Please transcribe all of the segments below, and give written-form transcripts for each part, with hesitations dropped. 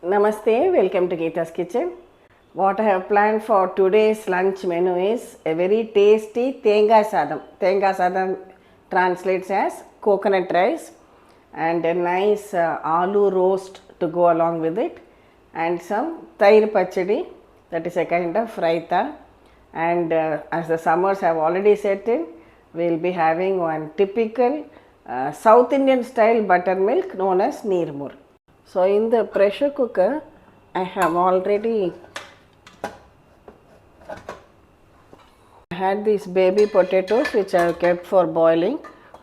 Namaste, welcome to Geeta's Kitchen. What I have planned for today's lunch menu is a very tasty Tenga Sadam. Tenga Sadam translates as coconut rice and a nice aloo roast to go along with it, and some Tair Pachadi, that is a kind of Raita. And as the summers have already set in, we will be having one typical South Indian style buttermilk known as Neer. So in the pressure cooker, I have already had these baby potatoes which I have kept for boiling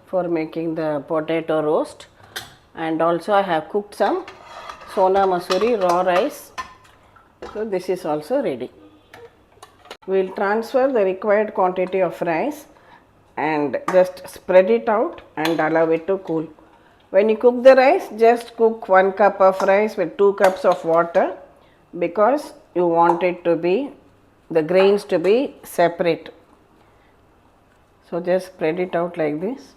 for making the potato roast, and also I have cooked some Sona Masuri raw rice. So this is also ready. We will transfer the required quantity of rice and just spread it out and allow it to cool. When you cook the rice, just cook 1 cup of rice with 2 cups of water, because you want it to be, the grains to be separate. So just spread it out like this.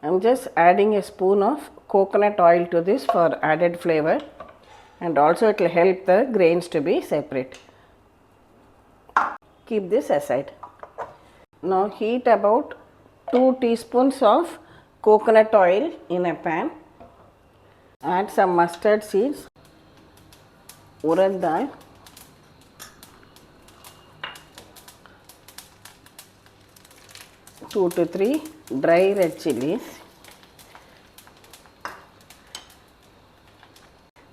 I am just adding a spoon of coconut oil to this for added flavor, and also it will help the grains to be separate. Keep this aside. Now heat about 2 teaspoons of coconut oil in a pan. Add some mustard seeds, urad dal, two to three dry red chillies.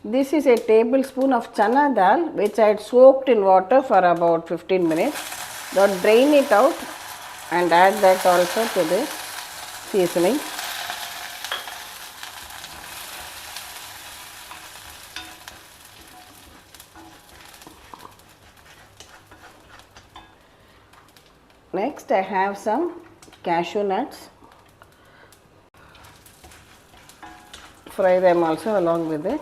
This is a tablespoon of Channa dal which I had soaked in water for about 15 minutes. Now drain it out and add that also to this seasoning. Next, I have some cashew nuts. Fry them also along with it.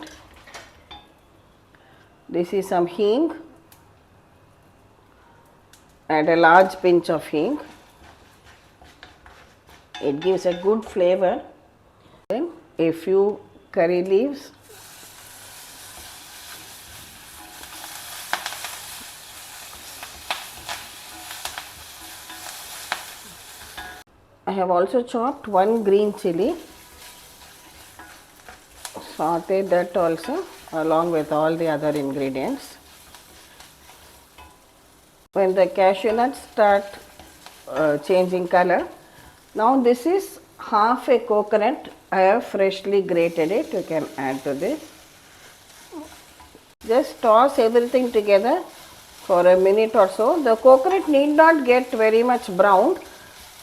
This is some hing. Add a large pinch of hing. It gives a good flavor. Then a few curry leaves. I have also chopped 1 green chilli, saute that also along with all the other ingredients. When the cashew nuts start changing color, now this is half a coconut. I have freshly grated it. You can add to this. Just toss everything together for a minute or so. The coconut need not get very much browned,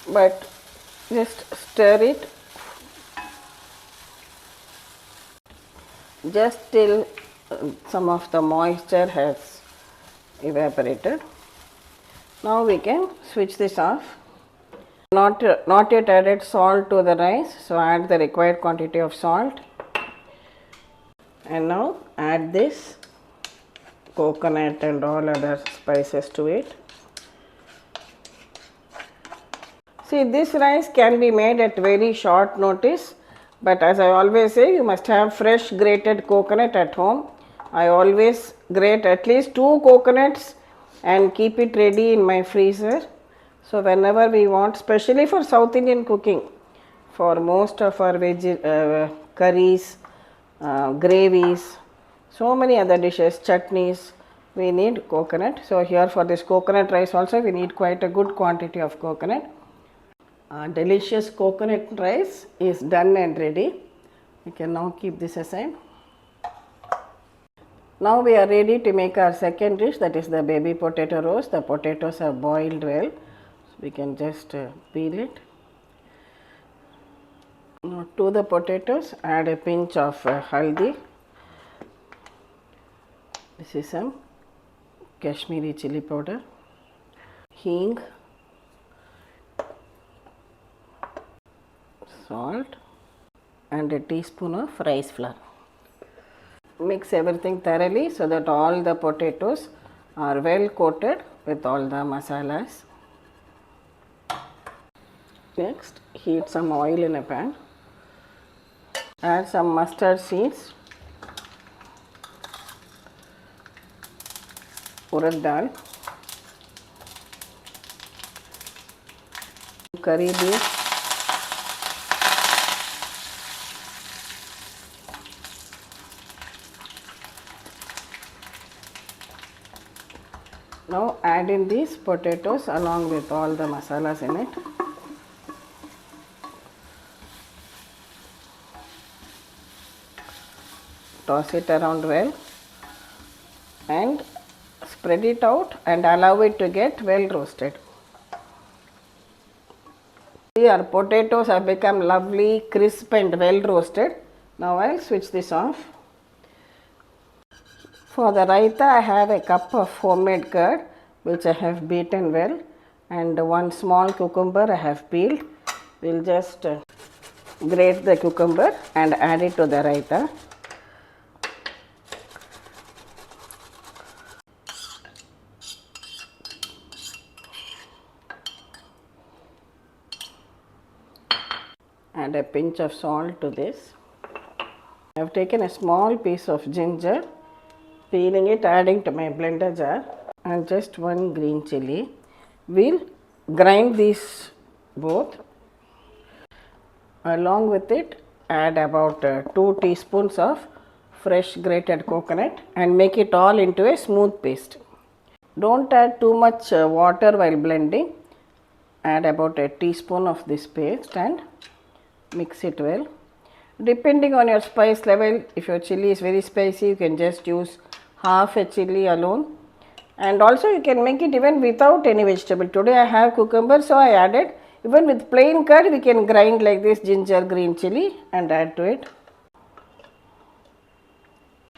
but just stir it just till some of the moisture has evaporated. Now we can switch this off. Not yet added salt to the rice, so add the required quantity of salt. And now add this coconut and all other spices to it. See, this rice can be made at very short notice, but as I always say, you must have fresh grated coconut at home. I always grate at least 2 coconuts and keep it ready in my freezer. So whenever we want, especially for South Indian cooking, for most of our curries, gravies, so many other dishes, chutneys, we need coconut. So here for this coconut rice also, we need quite a good quantity of coconut. Delicious coconut rice is done and ready. We can now keep this aside. Now we are ready to make our second dish, that is the baby potato roast. The potatoes are boiled well, so we can just peel it. Now to the potatoes, add a pinch of haldi. This is some Kashmiri chilli powder, hing, salt, and a teaspoon of rice flour. Mix everything thoroughly so that all the potatoes are well coated with all the masalas. Next, heat some oil in a pan. Add some mustard seeds, urad dal, curry leaves, now add in these potatoes along with all the masalas in it. Toss it around well and spread it out and allow it to get well roasted. See, our potatoes have become lovely, crisp and well roasted. Now I will switch this off. For the raita, I have a cup of homemade curd which I have beaten well, and one small cucumber I have peeled. We will just grate the cucumber and add it to the raita. Add a pinch of salt to this. I have taken a small piece of ginger, peeling it, adding to my blender jar, and just one green chilli. We'll grind these both. Along with it, add about 2 teaspoons of fresh grated coconut and make it all into a smooth paste. Don't add too much water while blending. Add about a teaspoon of this paste and mix it well. Depending on your spice level, if your chilli is very spicy, you can just use half a chilli alone, and also you can make it even without any vegetable. Today I have cucumber, so I added. Even with plain curd, we can grind like this ginger, green chilli and add to it.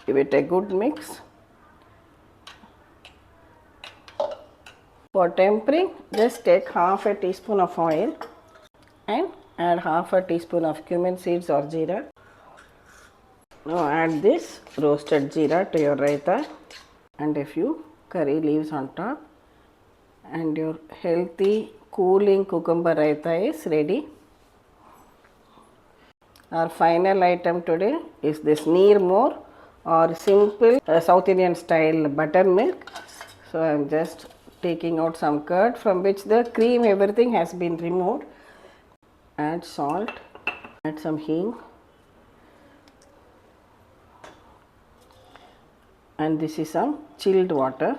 Give it a good mix. For tempering, just take half a teaspoon of oil and add half a teaspoon of cumin seeds or jeera. Now add this roasted jeera to your raita and a few curry leaves on top, and your healthy cooling cucumber raita is ready. Our final item today is this Neer or simple South Indian style buttermilk. So I am just taking out some curd from which the cream everything has been removed. Add salt, add some hing, and this is some chilled water.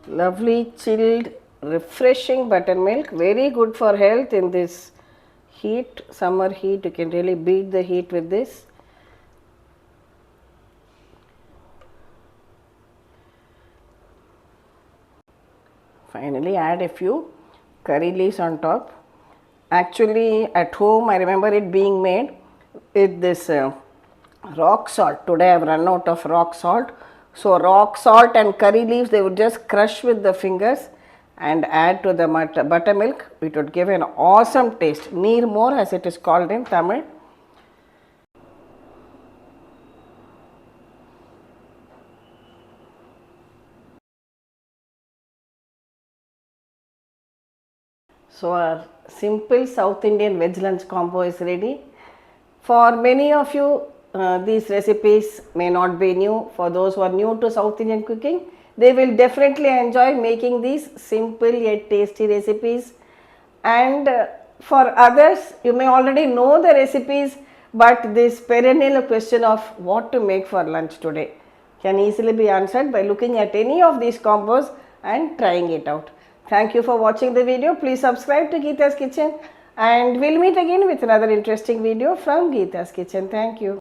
Lovely chilled refreshing buttermilk, very good for health in this heat, summer heat. You can really beat the heat with this. Finally add a few curry leaves on top. Actually at home I remember it being made with this rock salt. Today I have run out of rock salt. So rock salt and curry leaves, they would just crush with the fingers and add to the buttermilk. It would give an awesome taste. Neer as it is called in Tamil. So our simple South Indian veg lunch combo is ready. For many of you, these recipes may not be new. For those who are new to South Indian cooking, they will definitely enjoy making these simple yet tasty recipes. And for others, you may already know the recipes, but this perennial question of what to make for lunch today can easily be answered by looking at any of these combos and trying it out. Thank you for watching the video. Please subscribe to Geeta's Kitchen, and we'll meet again with another interesting video from Geeta's Kitchen. Thank you.